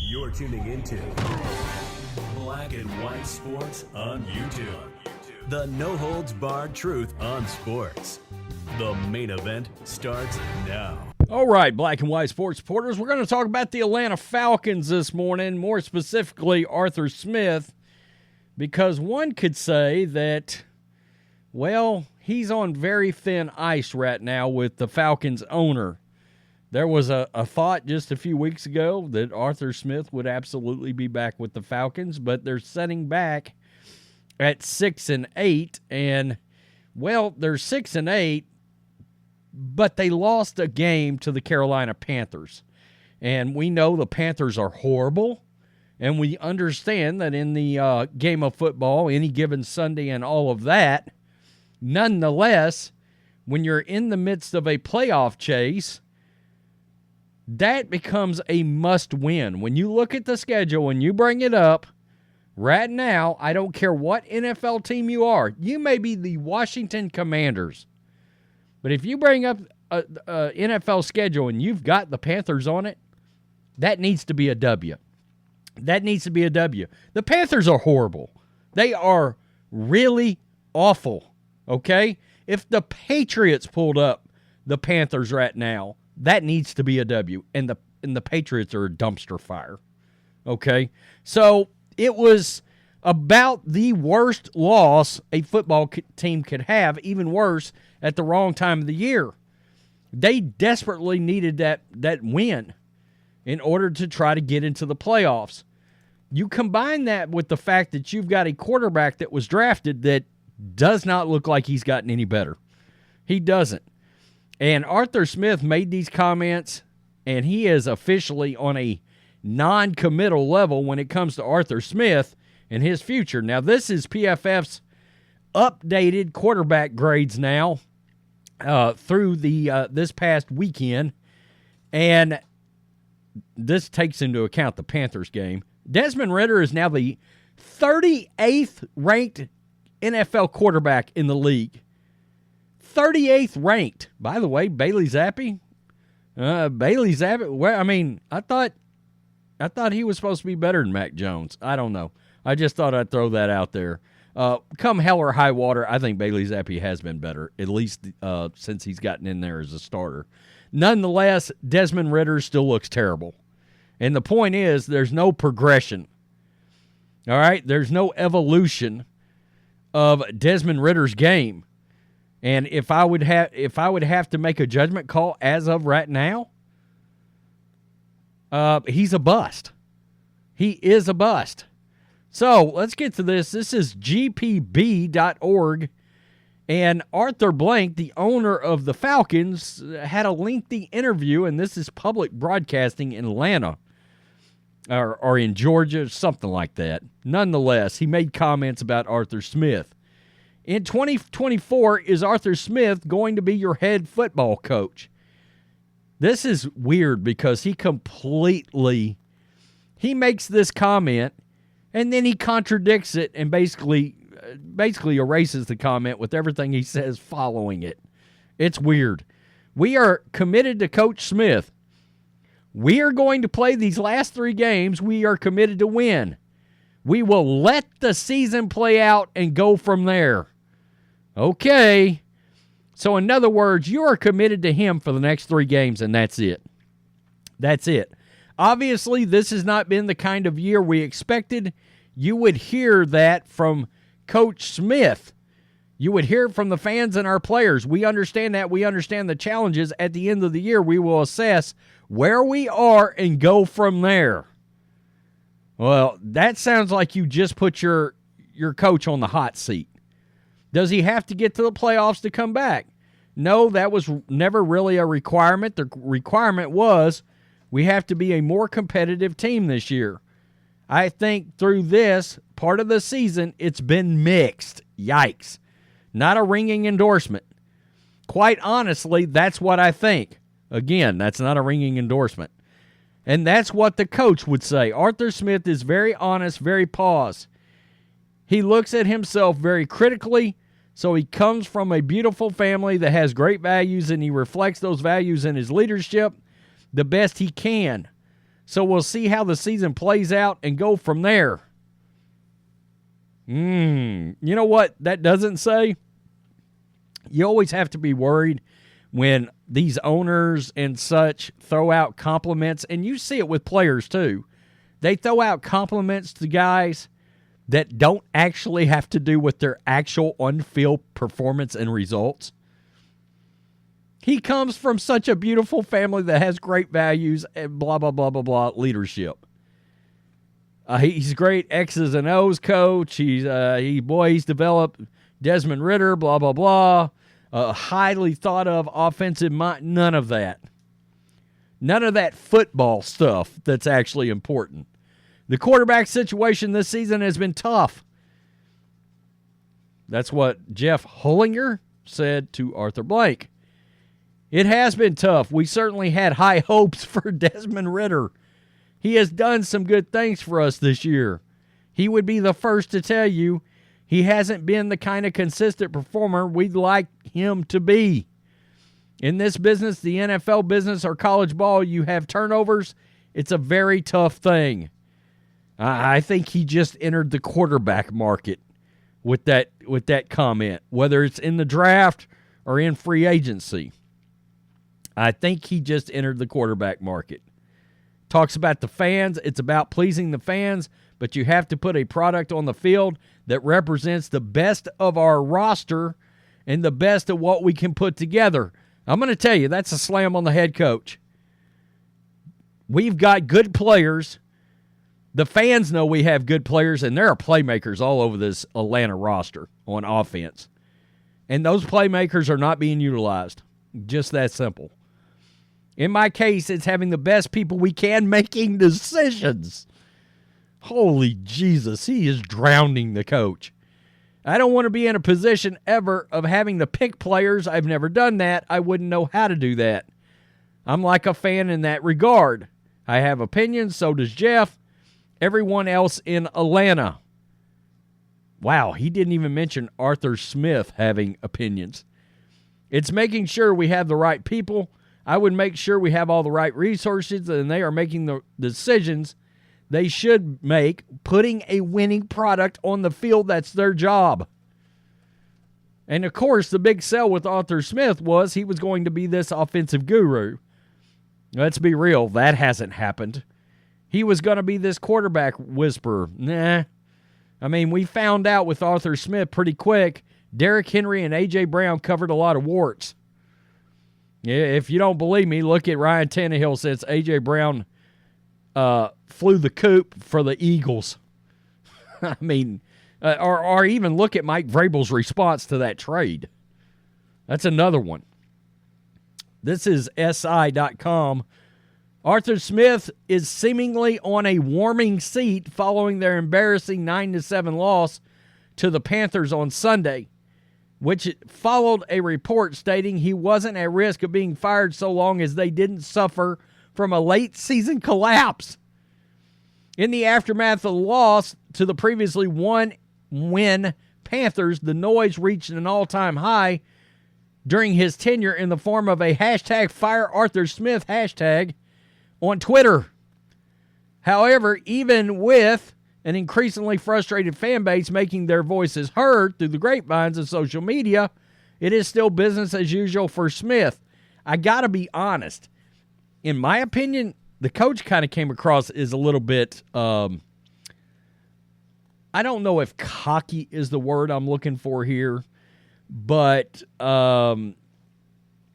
You're tuning into Black and White Sports on YouTube. The no-holds-barred truth on sports. The main event starts now. All right, Black and White Sports supporters, we're going to talk about the Atlanta Falcons this morning, more specifically Arthur Smith, because one could say that, well, he's on very thin ice right now with the Falcons owner. There was a thought just a few weeks ago that Arthur Smith would absolutely be back with the Falcons, but they're sitting back at 6-8, and, well, they're 6-8, but they lost a game to the Carolina Panthers. And we know the Panthers are horrible, and we understand that in the game of football, any given Sunday and all of that, nonetheless, when you're in the midst of a playoff chase, that becomes a must-win. When you look at the schedule and you bring it up, right now, I don't care what NFL team you are. You may be the Washington Commanders. But if you bring up a NFL schedule and you've got the Panthers on it, that needs to be a W. That needs to be a W. The Panthers are horrible. They are really awful, okay? If the Patriots pulled up the Panthers right now, that needs to be a W, and the Patriots are a dumpster fire, okay? So it was about the worst loss a football team could have, even worse, at the wrong time of the year. They desperately needed that win in order to try to get into the playoffs. You combine that with the fact that you've got a quarterback that was drafted that does not look like he's gotten any better. He doesn't. And Arthur Smith made these comments, and he is officially on a non-committal level when it comes to Arthur Smith and his future. Now, this is PFF's updated quarterback grades now through the this past weekend, and this takes into account the Panthers game. Desmond Ridder is now the 38th ranked NFL quarterback in the league. 38th ranked. By the way, Bailey Zappi. Well, I mean, I thought he was supposed to be better than Mac Jones. I don't know. I just thought I'd throw that out there. Come hell or high water, I think Bailey Zappi has been better, at least since he's gotten in there as a starter. Nonetheless, Desmond Ridder still looks terrible. And the point is, there's no progression. All right? There's no evolution of Desmond Ridder's game. And if I would have to make a judgment call as of right now, he's a bust. He is a bust. So let's get to this. This is gpb.org. And Arthur Blank, the owner of the Falcons, had a lengthy interview, and this is public broadcasting in Atlanta or in Georgia, something like that. Nonetheless, he made comments about Arthur Smith. In 2024, is Arthur Smith going to be your head football coach? This is weird because he makes this comment and then he contradicts it and basically erases the comment with everything he says following it. It's weird. We are committed to Coach Smith. We are going to play these last 3 games. We are committed to win. We will let the season play out and go from there. Okay. So in other words, you are committed to him for the next 3 games, and that's it. That's it. Obviously, this has not been the kind of year we expected. You would hear that from Coach Smith. You would hear it from the fans and our players. We understand that. We understand the challenges. At the end of the year, we will assess where we are and go from there. Well, that sounds like you just put your coach on the hot seat. Does he have to get to the playoffs to come back? No, that was never really a requirement. The requirement was we have to be a more competitive team this year. I think through this part of the season, it's been mixed. Yikes. Not a ringing endorsement. Quite honestly, that's what I think. Again, that's not a ringing endorsement. And that's what the coach would say. Arthur Smith is very honest, very paused. He looks at himself very critically. So he comes from a beautiful family that has great values, and he reflects those values in his leadership the best he can. So we'll see how the season plays out and go from there. You know what that doesn't say? You always have to be worried when these owners and such throw out compliments, and you see it with players too. They throw out compliments to guys that don't actually have to do with their actual on-field performance and results. He comes from such a beautiful family that has great values and blah, blah, blah, blah, blah, leadership. He's great X's and O's coach. He's developed Desmond Ritter, blah, blah, blah. Highly thought of offensive mind. None of that. None of that football stuff that's actually important. The quarterback situation this season has been tough. That's what Jeff Hollinger said to Arthur Blank. It has been tough. We certainly had high hopes for Desmond Ritter. He has done some good things for us this year. He would be the first to tell you he hasn't been the kind of consistent performer we'd like him to be. In this business, the NFL business or college ball, you have turnovers. It's a very tough thing. I think he just entered the quarterback market with that comment, whether it's in the draft or in free agency. I think he just entered the quarterback market. Talks about the fans. It's about pleasing the fans, but you have to put a product on the field that represents the best of our roster and the best of what we can put together. I'm going to tell you, that's a slam on the head coach. We've got good players. The fans know we have good players, and there are playmakers all over this Atlanta roster on offense. And those playmakers are not being utilized. Just that simple. In my case, it's having the best people we can making decisions. Holy Jesus, he is drowning the coach. I don't want to be in a position ever of having to pick players. I've never done that. I wouldn't know how to do that. I'm like a fan in that regard. I have opinions, so does Jeff. Everyone else in Atlanta. Wow, he didn't even mention Arthur Smith having opinions. It's making sure we have the right people. I would make sure we have all the right resources, and they are making the decisions they should make, putting a winning product on the field. That's their job. And, of course, the big sell with Arthur Smith was he was going to be this offensive guru. Let's be real, that hasn't happened. He was going to be this quarterback whisperer. Nah. I mean, we found out with Arthur Smith pretty quick, Derrick Henry and A.J. Brown covered a lot of warts. If you don't believe me, look at Ryan Tannehill since A.J. Brown flew the coop for the Eagles. I mean, or even look at Mike Vrabel's response to that trade. That's another one. This is SI.com. Arthur Smith is seemingly on a warming seat following their embarrassing 9-7 loss to the Panthers on Sunday, which followed a report stating he wasn't at risk of being fired so long as they didn't suffer from a late-season collapse. In the aftermath of the loss to the previously one-win Panthers, the noise reached an all-time high during his tenure in the form of a hashtag #FireArthurSmith hashtag on Twitter. However, even with an increasingly frustrated fan base making their voices heard through the grapevines of social media, it is still business as usual for Smith. I got to be honest. In my opinion, the coach kind of came across as a little bit, I don't know if cocky is the word I'm looking for here, but, and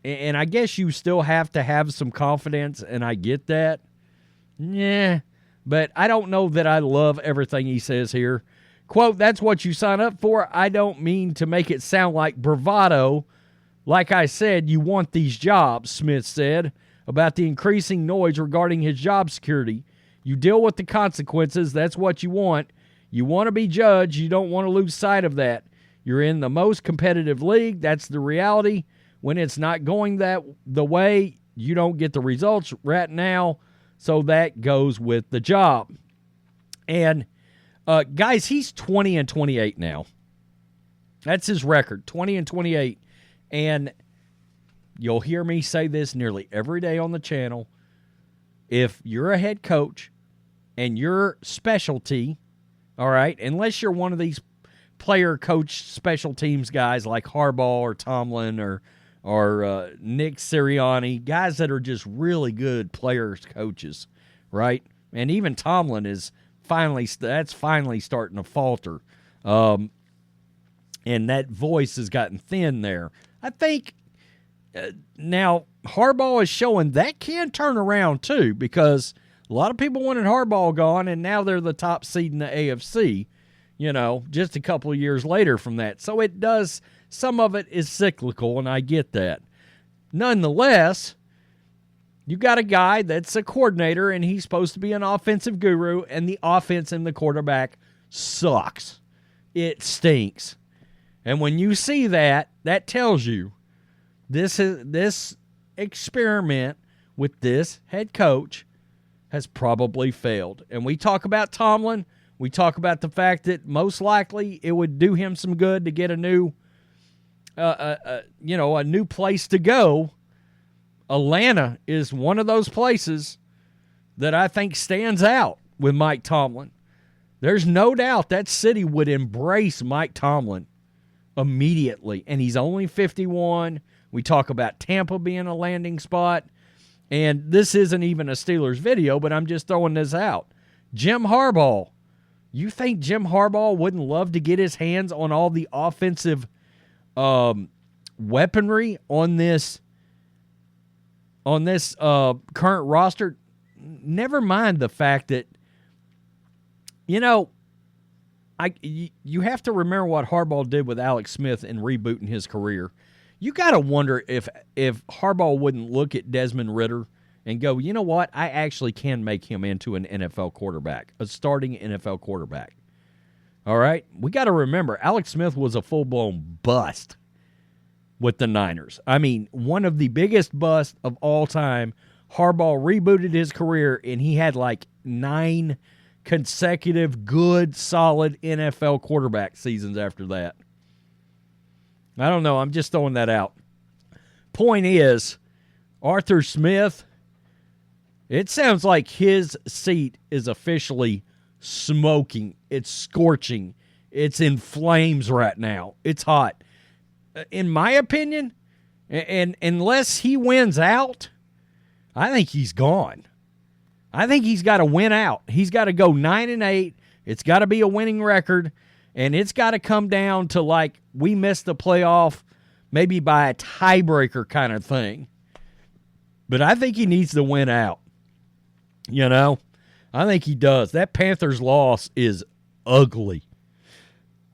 I guess you still have to have some confidence, and I get that. Yeah, but I don't know that I love everything he says here. Quote, "That's what you sign up for. I don't mean to make it sound like bravado. Like I said, you want these jobs," Smith said about the increasing noise regarding his job security. "You deal with the consequences. That's what you want. You want to be judged. You don't want to lose sight of that. You're in the most competitive league. That's the reality. When it's not going the way, you don't get the results right now. So that goes with the job." And, guys, he's 20-28 now. That's his record, 20-28. And you'll hear me say this nearly every day on the channel. if you're a head coach and your specialty, all right, unless you're one of these player coach special teams guys like Harbaugh or Tomlin or Nick Sirianni, guys that are just really good players coaches, right? And even Tomlin is finally starting to falter. And that voice has gotten thin there. I think now Harbaugh is showing that can turn around too, because a lot of people wanted Harbaugh gone, and now they're the top seed in the AFC, just a couple of years later from that. So it does, some of it is cyclical, and I get that. Nonetheless, you got a guy that's a coordinator, and he's supposed to be an offensive guru, and the offense and the quarterback sucks. It stinks. And when you see that, that tells you this experiment with this head coach has probably failed. And we talk about Tomlin. We talk about the fact that most likely it would do him some good to get a new place to go. Atlanta is one of those places that I think stands out with Mike Tomlin. There's no doubt that city would embrace Mike Tomlin immediately, and he's only 51. We talk about Tampa being a landing spot, and this isn't even a Steelers video, but I'm just throwing this out. Jim Harbaugh. You think Jim Harbaugh wouldn't love to get his hands on all the offensive weaponry on this current roster? Never mind the fact that, you have to remember what Harbaugh did with Alex Smith in rebooting his career. You got to wonder if Harbaugh wouldn't look at Desmond Ridder and go, you know what, I actually can make him into an NFL quarterback, a starting NFL quarterback. All right? We got to remember, Alex Smith was a full-blown bust with the Niners. I mean, one of the biggest busts of all time. Harbaugh rebooted his career, and he had like 9 consecutive good, solid NFL quarterback seasons after that. I don't know. I'm just throwing that out. Point is, Arthur Smith, it sounds like his seat is officially smoking. It's scorching. It's in flames right now. It's hot. In my opinion, and unless he wins out, I think he's gone. I think he's got to win out. He's got to go 9-8. It's got to be a winning record, and it's got to come down to like we missed the playoff maybe by a tiebreaker kind of thing. But I think he needs to win out. I think he does. That Panthers loss is ugly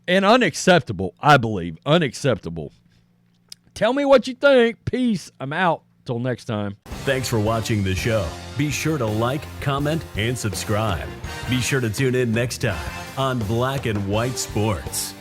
and unacceptable, I believe. Unacceptable. Tell me what you think. Peace. I'm out. Till next time. Thanks for watching the show. Be sure to like, comment, and subscribe. Be sure to tune in next time on Black and White Sports.